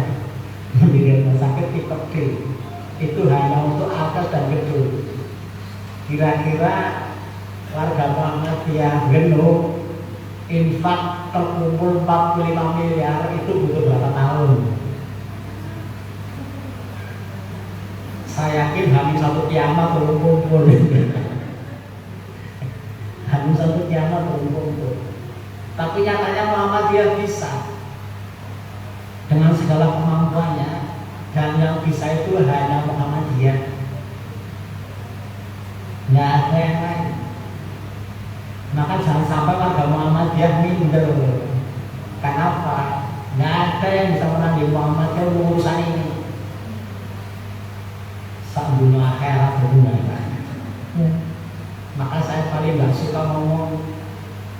mendirikan rumah sakit tipe D. Itu hanya untuk alkes dan gedung. Kira-kira warga Muhammadiyah Genuk infak terkumpul 45 miliar itu butuh berapa tahun? Saya yakin hampir satu kiamat belum kumpul. Hampir satu kiamat belum kumpul. Tapi nyatanya Muhammadiyah bisa dengan segala kemampuannya, dan yang bisa itu hanya Muhammadiyah. Nggak ada yang lain. Maka jangan sampai warga Muhammadiyah minder. Kenapa? Nggak ada yang bisa menandingi Muhammadiyah urusan ini. Sambung akhirat berguna. Maka saya paling nggak suka ngomong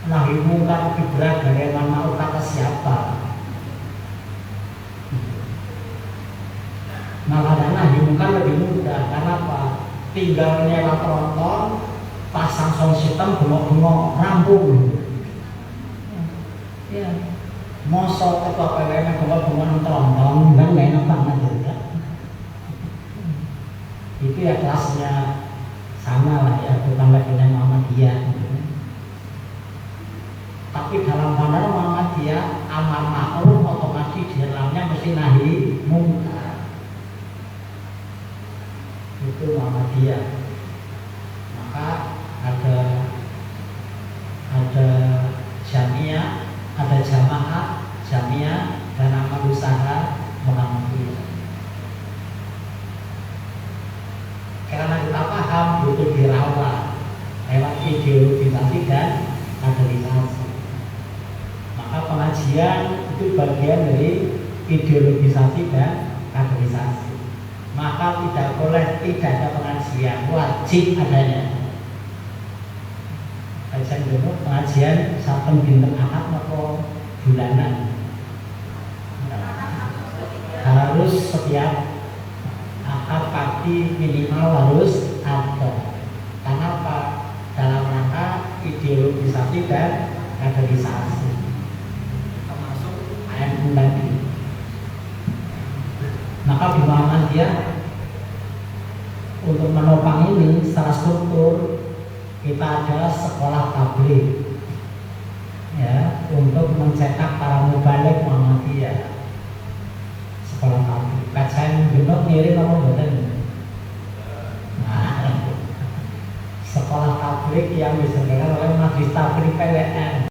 nahi mungkar berat dari mana kata siapa. Malah nahi mungkar lebih mudah. Kenapa? Tinggal nyewa tronton, pasang sound system, bengok-bengok, rampung. Ya, mosok ketua PWN bengok-bengok tronton, dan gak enak banget juga. Itu ya kelasnya sama lah ya, bukan levelnya Muhammadiyah. Tapi dalam pandangan Muhammadiyah, amar ma'ruf otomatis di dalamnya mesti nahi mungkar. Itu Muhammadiyah. Maka ada jamiah, ada jamaah, jamiah dan amal usaha Muhammadiyah. Karena kita paham butuh dirawat lewat ideologisasi dan kaderisasi. Maka pengajian itu bagian dari ideologisasi dan kaderisasi. Maka tidak boleh tidak ada pengajian, wajib adanya. Kajian dulu pengajian saben dinten Ahad atau bulanan. Harus setiap Ahad pagi minimal harus ada. Kenapa? Dalam rangka ideologisasi dan kaderisasi. Termasuk ayat tadi. Maka di Muhammadiyah untuk menopang ini secara struktur kita ada sekolah tabligh ya, untuk mencetak para mubaligh Muhammadiyah. Sekolah tabligh. Kajian genok ngirim apa mboten?